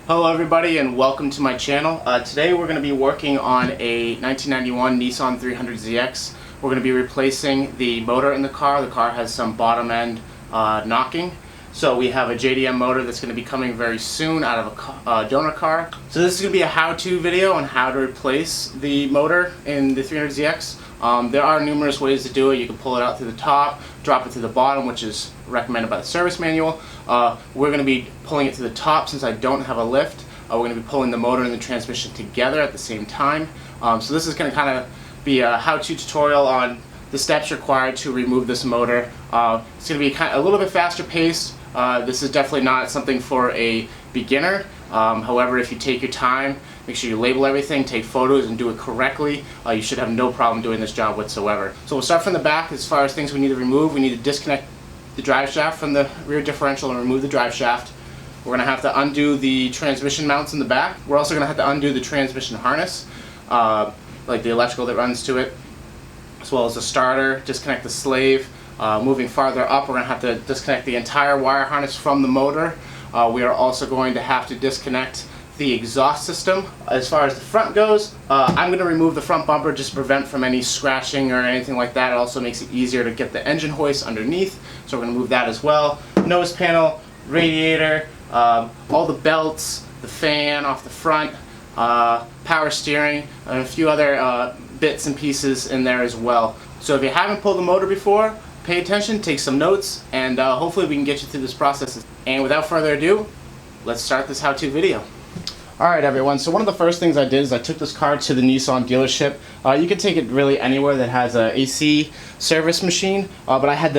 Hello everybody and welcome to my channel. Today we're going to be working on a 1991 Nissan 300ZX. We're going to be replacing the motor in the car. The car has some bottom end knocking. So we have a JDM motor that's going to be coming very soon out of a donor car. So this is going to be a how-to video on how to replace the motor in the 300ZX. There are numerous ways to do it. You can pull it out through the top, drop it to the bottom, which is recommended by the service manual. We're going to be pulling it to the top since I don't have a lift. We're going to be pulling the motor and the transmission together at the same time. So this is going to kind of be a how-to tutorial on the steps required to remove this motor. It's going to be a little bit faster paced. This is definitely not something for a beginner. However, if you take your time, make sure you label everything, take photos, and do it correctly, you should have no problem doing this job whatsoever. So we'll start from the back. As far as things we need to remove, we need to disconnect the drive shaft from the rear differential and remove the drive shaft. We're going to have to undo the transmission mounts in the back. We're also going to have to undo the transmission harness, like the electrical that runs to it, as well as the starter, disconnect the slave. Moving farther up, we're going to have to disconnect the entire wire harness from the motor. We are also going to have to disconnect the exhaust system. As far as the front goes, I'm going to remove the front bumper just to prevent from any scratching or anything like that. It also makes it easier to get the engine hoist underneath, so we're going to move that as well. Nose panel, radiator, all the belts, the fan off the front, power steering, and a few other bits and pieces in there as well. So if you haven't pulled the motor before, pay attention, take some notes, and hopefully we can get you through this process. And without further ado, let's start this how-to video. Alright everyone, so one of the first things I did is I took this car to the Nissan dealership. You can take it really anywhere that has a AC service machine, but I had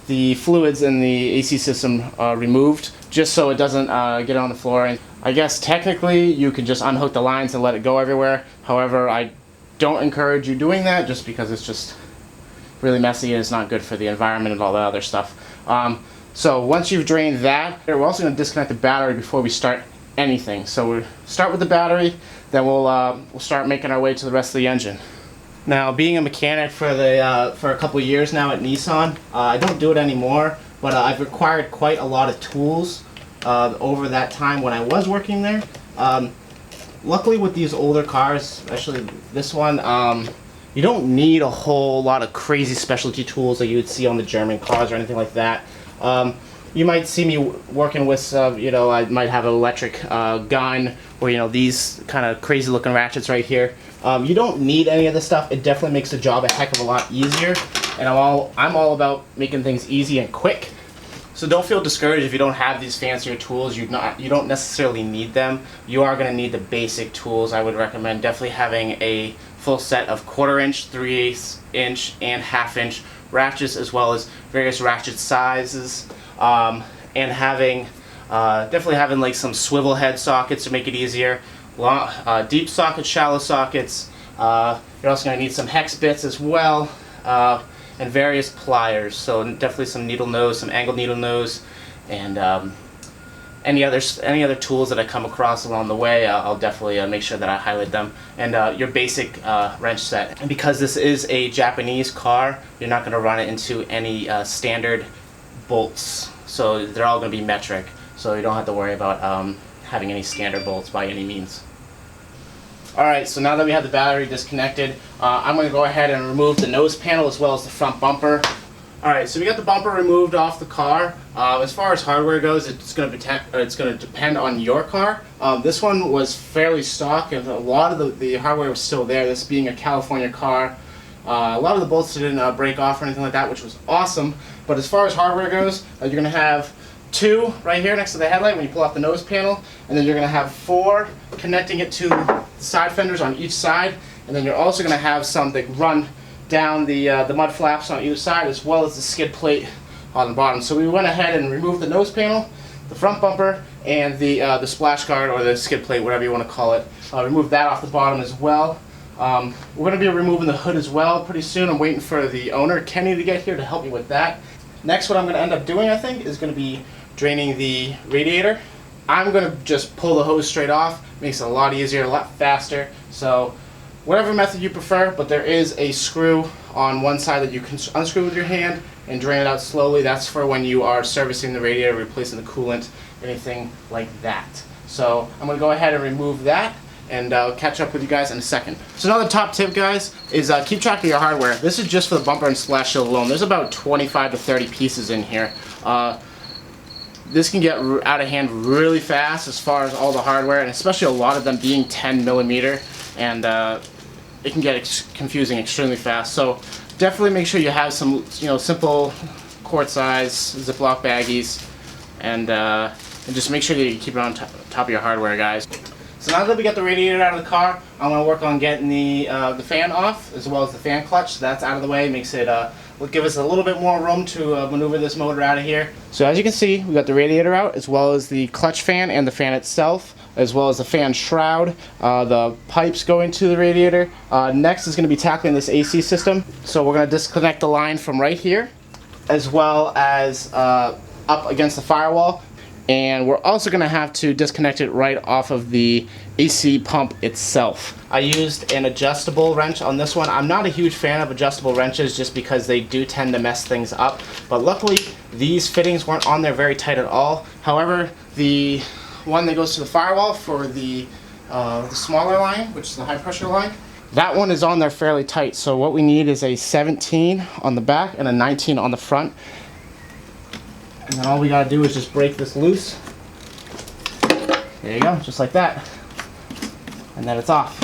the fluids in the AC system removed just so it doesn't get on the floor. And I guess technically you can just unhook the lines and let it go everywhere. However, I don't encourage you doing that just because it's just really messy and it's not good for the environment and all the other stuff. So once you've drained that, we're also going to disconnect the battery before we start anything. So we'll start with the battery, then we'll start making our way to the rest of the engine. Now, being a mechanic for a couple of years now at Nissan, I don't do it anymore, but I've acquired quite a lot of tools over that time when I was working there. Luckily with these older cars, especially this one, you don't need a whole lot of crazy specialty tools that you would see on the German cars or anything like that. You might see me working with, I might have an electric gun or, these kind of crazy looking ratchets right here. You don't need any of this stuff. It definitely makes the job a heck of a lot easier. And I'm all about making things easy and quick. So don't feel discouraged if you don't have these fancier tools. You don't necessarily need them. You are going to need the basic tools. I would recommend definitely having a full set of 1/4 inch, 3/8 inch, and 1/2 inch ratchets, as well as various ratchet sizes, and definitely having like some swivel head sockets to make it easier, deep sockets, shallow sockets. You're also going to need some hex bits as well, and various pliers. So definitely some needle nose, some angled needle nose, and any other tools that I come across along the way, I'll definitely make sure that I highlight them. And your basic wrench set. And because this is a Japanese car, you're not going to run it into any standard bolts. So they're all going to be metric. So you don't have to worry about having any standard bolts by any means. Alright, so now that we have the battery disconnected, I'm going to go ahead and remove the nose panel as well as the front bumper. Alright, so we got the bumper removed off the car. As far as hardware goes, it's going to depend on your car. This one was fairly stock, and a lot of the hardware was still there, this being a California car. A lot of the bolts didn't break off or anything like that, which was awesome. But as far as hardware goes, you're going to have 2 right here next to the headlight when you pull off the nose panel, and then you're going to have 4 connecting it to the side fenders on each side, and then you're also going to have some that run down the mud flaps on either side, as well as the skid plate on the bottom. So we went ahead and removed the nose panel, the front bumper, and the splash guard or the skid plate, whatever you want to call it. Remove that off the bottom as well. We're going to be removing the hood as well pretty soon. I'm waiting for the owner, Kenny, to get here to help me with that. Next, what I'm going to end up doing, I think, is going to be draining the radiator. I'm going to just pull the hose straight off. Makes it a lot easier, a lot faster. So whatever method you prefer, but there is a screw on one side that you can unscrew with your hand and drain it out slowly. That's for when you are servicing the radiator, replacing the coolant, anything like that. So I'm going to go ahead and remove that, and I'll catch up with you guys in a second. So another top tip, guys, is keep track of your hardware. This is just for the bumper and splash shield alone. There's about 25 to 30 pieces in here. This can get out of hand really fast as far as all the hardware, and especially a lot of them being 10 millimeter, and it can get confusing extremely fast. So definitely make sure you have some, simple quart size Ziploc baggies, and just make sure that you keep it on top of your hardware, guys. So now that we got the radiator out of the car, I'm going to work on getting the fan off, as well as the fan clutch. So that's out of the way. Makes it will give us a little bit more room to maneuver this motor out of here. So as you can see, we got the radiator out, as well as the clutch fan and the fan itself, as well as the fan shroud, the pipes going to the radiator. Next is going to be tackling this AC system. So we're going to disconnect the line from right here, as well as up against the firewall. And we're also going to have to disconnect it right off of the AC pump itself. I used an adjustable wrench on this one. I'm not a huge fan of adjustable wrenches just because they do tend to mess things up. But luckily, these fittings weren't on there very tight at all. However, the one that goes to the firewall for the smaller line, which is the high pressure line, that one is on there fairly tight. So what we need is a 17 on the back and a 19 on the front. And then all we gotta do is just break this loose. There you go, just like that. And then it's off.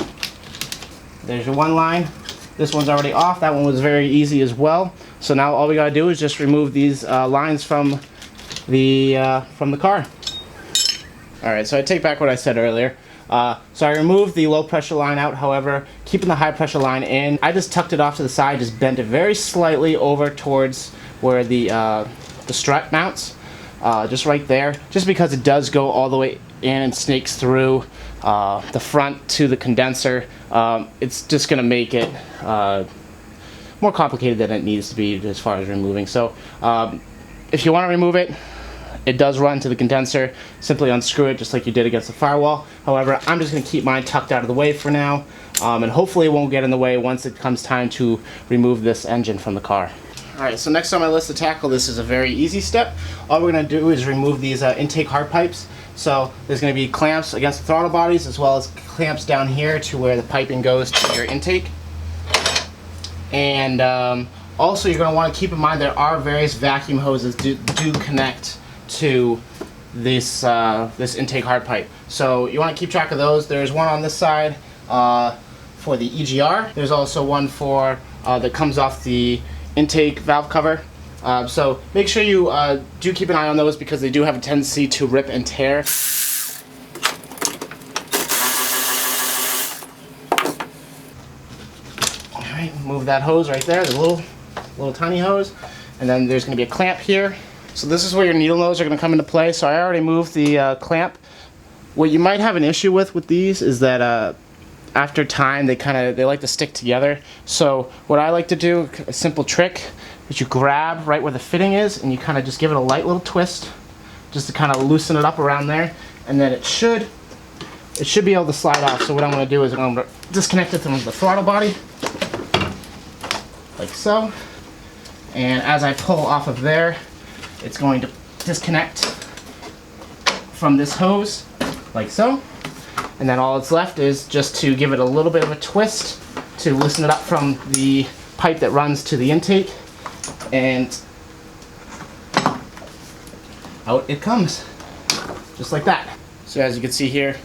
There's your one line. This one's already off. That one was very easy as well. So now all we gotta do is just remove these lines from the car. Alright, so I take back what I said earlier. So I removed the low pressure line out, however, keeping the high pressure line in. I just tucked it off to the side, just bent it very slightly over towards where the strut mounts, just right there, just because it does go all the way in and snakes through the front to the condenser. It's just going to make it more complicated than it needs to be as far as removing. So if you want to remove it, it does run to the condenser. Simply unscrew it just like you did against the firewall. However, I'm just going to keep mine tucked out of the way for now, and hopefully it won't get in the way once it comes time to remove this engine from the car. Alright, so next on my list to tackle, this is a very easy step. All we're going to do is remove these intake hard pipes. So there's going to be clamps against the throttle bodies, as well as clamps down here to where the piping goes to your intake. And also you're going to want to keep in mind there are various vacuum hoses do connect to this this intake hard pipe. So you want to keep track of those. There's one on this side for the EGR. There's also one for that comes off the intake valve cover. So make sure you do keep an eye on those, because they do have a tendency to rip and tear. Alright, move that hose right there, the little tiny hose. And then there's going to be a clamp here. So this is where your needle nose are going to come into play. So I already moved the clamp. What you might have an issue with these is that after time they like to stick together. So what I like to do, a simple trick, is you grab right where the fitting is and you kind of just give it a light little twist just to kind of loosen it up around there, and then it should be able to slide off. So what I'm going to do is I'm going to disconnect it from the throttle body like so, and as I pull off of there, it's going to disconnect from this hose like so. And then all that's left is just to give it a little bit of a twist to loosen it up from the pipe that runs to the intake, and out it comes, just like that. So as you can see here,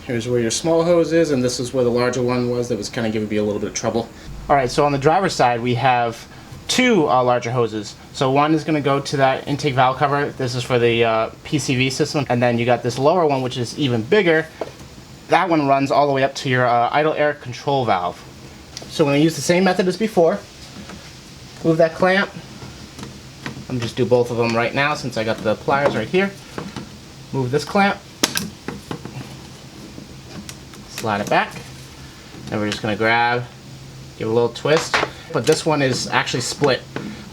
here's where your small hose is, and this is where the larger one was that was kind of giving me a little bit of trouble. Alright, so on the driver's side we have two larger hoses. So one is going to go to that intake valve cover. This is for the PCV system. And then you got this lower one, which is even bigger. That one runs all the way up to your idle air control valve. So we're going to use the same method as before. Move that clamp. I'm just do both of them right now since I got the pliers right here. Move this clamp. Slide it back. And we're just going to grab, give it a little twist. But this one is actually split.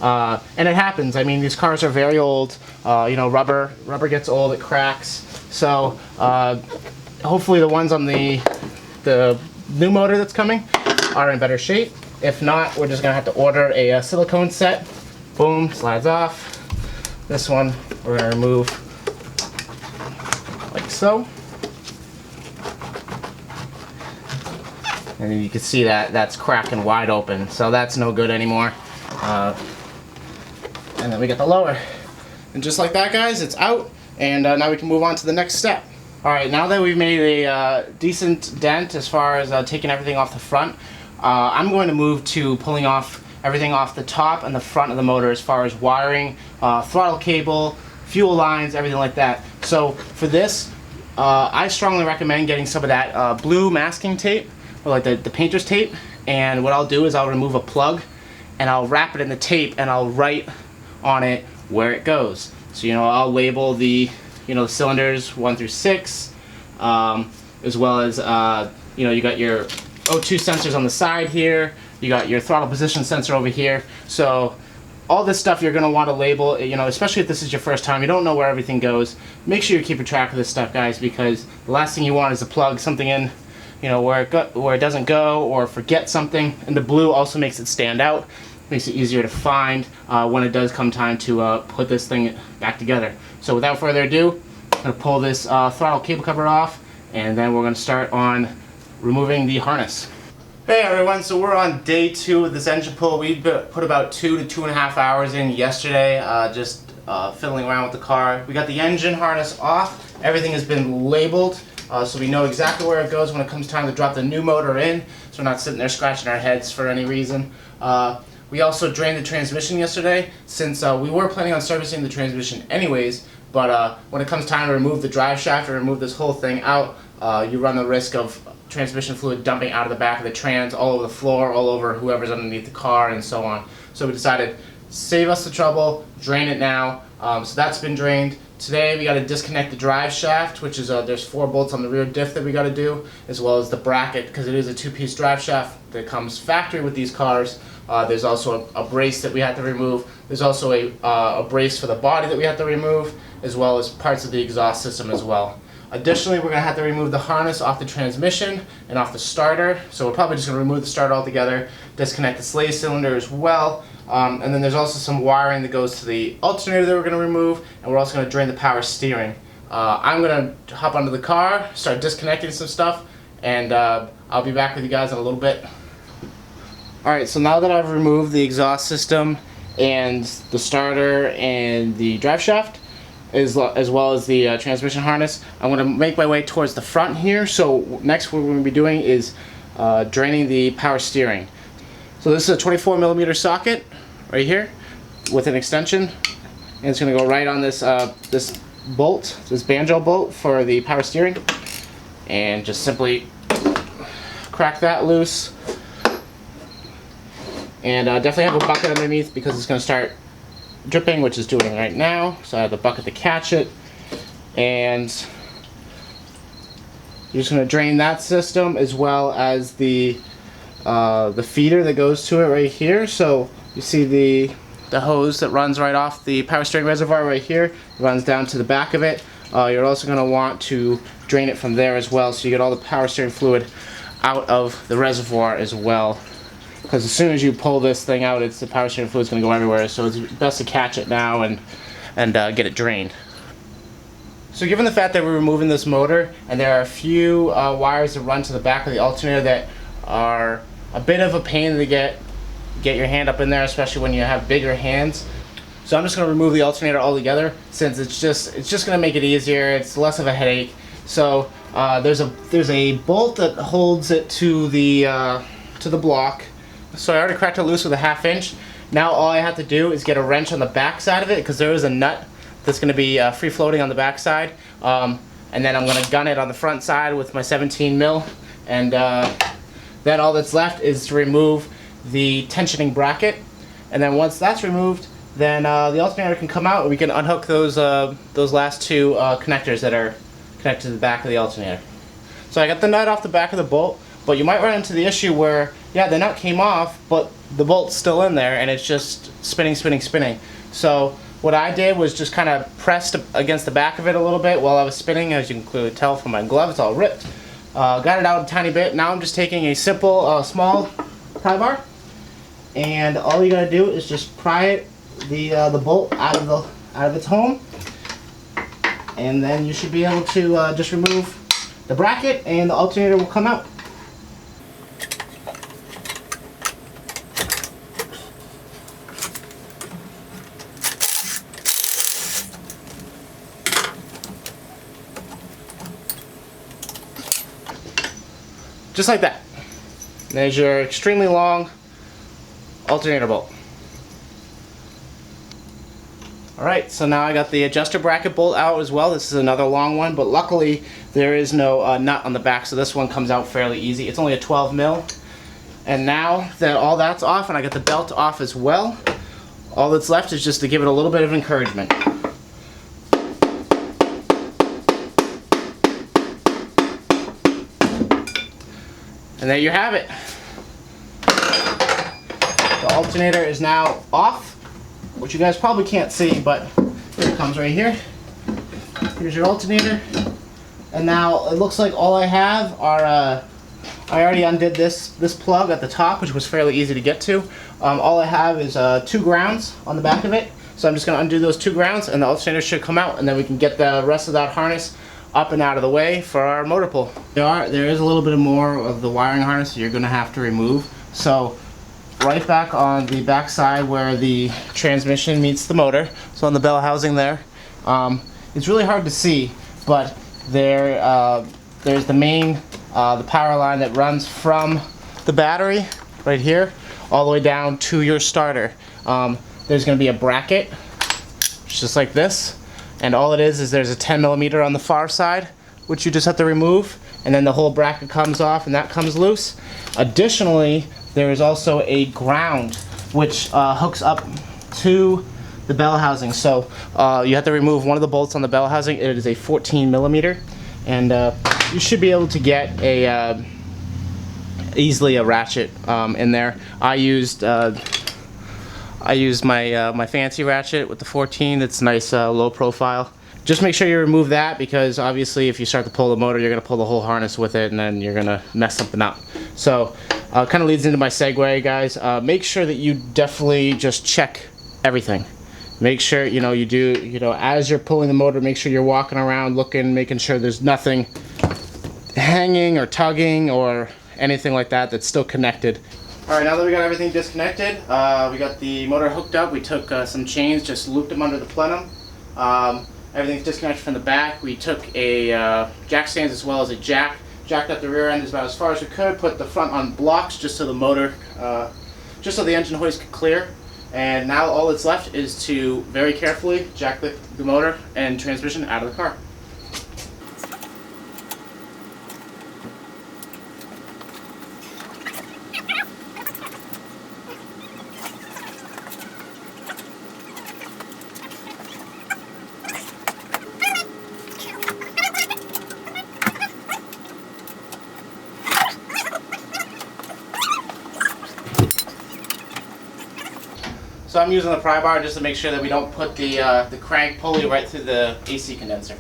And it happens. I mean, these cars are very old. You know, rubber gets old, it cracks. So hopefully the ones on the new motor that's coming are in better shape. If not, we're just gonna have to order a silicone set. Boom, slides off. This one we're gonna remove so. And you can see that that's cracking wide open, so that's no good anymore. And then we get the lower. And just like that, guys, it's out, and now we can move on to the next step. Alright, now that we've made a decent dent as far as taking everything off the front, I'm going to move to pulling off everything off the top and the front of the motor as far as wiring, throttle cable, fuel lines, everything like that. So for this, I strongly recommend getting some of that blue masking tape, or like the painter's tape, and what I'll do is I'll remove a plug and I'll wrap it in the tape and I'll write on it where it goes. So I'll label the cylinders 1 through 6, as well as you got your O2 sensors on the side here, you got your throttle position sensor over here. So all this stuff you're going to want to label, especially if this is your first time, you don't know where everything goes. Make sure you're keeping track of this stuff, guys, because the last thing you want is to plug something in where it doesn't go, or forget something. And the blue also makes it stand out, makes it easier to find when it does come time to put this thing back together. So without further adu, I'm going to pull this throttle cable cover off, and then we're going to start on removing the harness. Hey everyone, so we're on day 2 of this engine pull. We put about 2 to 2.5 hours in yesterday, just fiddling around with the car. We got the engine harness off, everything has been labeled, so we know exactly where it goes when it comes time to drop the new motor in, so we're not sitting there scratching our heads for any reason. We also drained the transmission yesterday, since we were planning on servicing the transmission anyways, but when it comes time to remove the drive shaft or remove this whole thing out, you run the risk of transmission fluid dumping out of the back of the trans, all over the floor, all over whoever's underneath the car, and so on. So we decided, save us the trouble, drain it now. So that's been drained. Today we got to disconnect the drive shaft, which is there's 4 bolts on the rear diff that we got to do, as well as the bracket, because it is a 2-piece drive shaft that comes factory with these cars. There's also a brace that we have to remove. There's also a brace for the body that we have to remove, as well as parts of the exhaust system as well. Additionally, we're going to have to remove the harness off the transmission and off the starter. So we're probably just going to remove the starter altogether, disconnect the slave cylinder as well. And then there's also some wiring that goes to the alternator that we're going to remove, and we're also going to drain the power steering. I'm going to hop onto the car, start disconnecting some stuff, and I'll be back with you guys in a little bit. Alright, so now that I've removed the exhaust system and the starter and the drive shaft, as well as the transmission harness, I'm going to make my way towards the front here. So next what we're going to be doing is draining the power steering. So this is a 24mm socket right here with an extension, and it's going to go right on this this bolt, this banjo bolt for the power steering, and just simply crack that loose. And definitely have a bucket underneath, because it's going to start dripping, which is doing right now. So I have the bucket to catch it, and you're just going to drain that system, as well as the feeder that goes to it right here. So you see the hose that runs right off the power steering reservoir right here, it runs down to the back of it. You're also going to want to drain it from there as well, so you get all the power steering fluid out of the reservoir as well. Because as soon as you pull this thing out, the power steering fluid is going to go everywhere. So it's best to catch it now and get it drained. So given the fact that we're removing this motor, and there are a few wires that run to the back of the alternator that are a bit of a pain to get your hand up in there, especially when you have bigger hands. So I'm just going to remove the alternator altogether, since it's just going to make it easier. It's less of a headache. So there's a bolt that holds it to the block. So I already cracked it loose with a 1/2 inch. Now all I have to do is get a wrench on the back side of it, because there is a nut that's going to be free floating on the back side. And then I'm going to gun it on the front side with my 17mm. And then all that's left is to remove the tensioning bracket. And then once that's removed, then the alternator can come out, and we can unhook those last 2 connectors that are connected to the back of the alternator. So I got the nut off the back of the bolt, but you might run into the issue where, yeah, the nut came off, but the bolt's still in there, and it's just spinning. So what I did was just kind of pressed against the back of it a little bit while I was spinning. As you can clearly tell from my glove, it's all ripped. Got it out a tiny bit. Now I'm just taking a simple small pry bar, and all you gotta do is just pry it, the bolt out of its home, and then you should be able to just remove the bracket and the alternator will come out. Just like that. There's your extremely long alternator bolt. Alright, so now I got the adjuster bracket bolt out as well. This is another long one, but luckily there is no nut on the back, so this one comes out fairly easy. It's only a 12 mil. And now that all that's off and I got the belt off as well, all that's left is just to give it a little bit of encouragement. And there you have it. The alternator is now off, which you guys probably can't see, but here it comes right here. Here's your alternator. And now it looks like all I have are, I already undid this plug at the top, which was fairly easy to get to. All I have is 2 grounds on the back of it. So I'm just going to undo those 2 grounds and the alternator should come out, and then we can get the rest of that harness up and out of the way for our motor pull. There is a little bit more of the wiring harness you're going to have to remove. So right back on the back side where the transmission meets the motor, so on the bell housing there, it's really hard to see, but there's the main the power line that runs from the battery right here all the way down to your starter. There's going to be a bracket just like this, and all it is there's a 10 millimeter on the far side, which you just have to remove, and then the whole bracket comes off and that comes loose. Additionally, there is also a ground which hooks up to the bell housing. So you have to remove one of the bolts on the bell housing. It is a 14 millimeter, and you should be able to get easily a ratchet in there. I used my fancy ratchet with the 14. It's nice low profile. Just make sure you remove that, because obviously if you start to pull the motor, you're going to pull the whole harness with it, and then you're going to mess something up. So kind of leads into my segue, guys. Make sure that you definitely just check everything. Make sure you do, as you're pulling the motor, make sure you're walking around looking, making sure there's nothing hanging or tugging or anything like that that's still connected. Alright, now that we got everything disconnected, we got the motor hooked up. We took some chains, just looped them under the plenum. Everything's disconnected from the back. We took a jack stands as well as a jack. Jacked up the rear end about as far as we could. Put the front on blocks just so the motor, just so the engine hoist could clear. And now all that's left is to very carefully jack the motor and transmission out of the car. So I'm using the pry bar just to make sure that we don't put the crank pulley right through the AC condenser.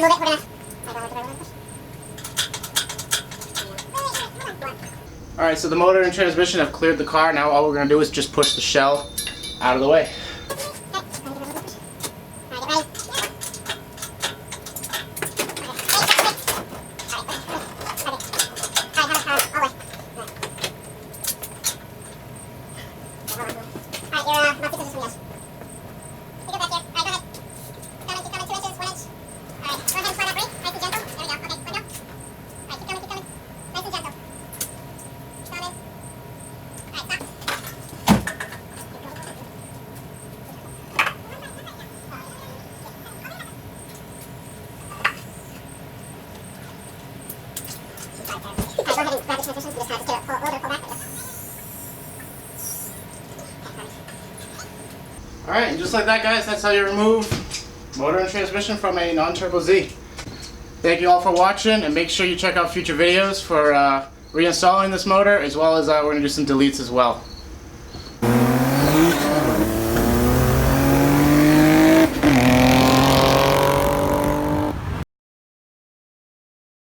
remove it. We're gonna... Alright, so the motor and transmission have cleared the car. Now all we're going to do is just push the shell out of the way. Alright, and just like that, guys, that's how you remove motor and transmission from a non-turbo Z. Thank you all for watching, and make sure you check out future videos for reinstalling this motor, as well as we're going to do some deletes as well.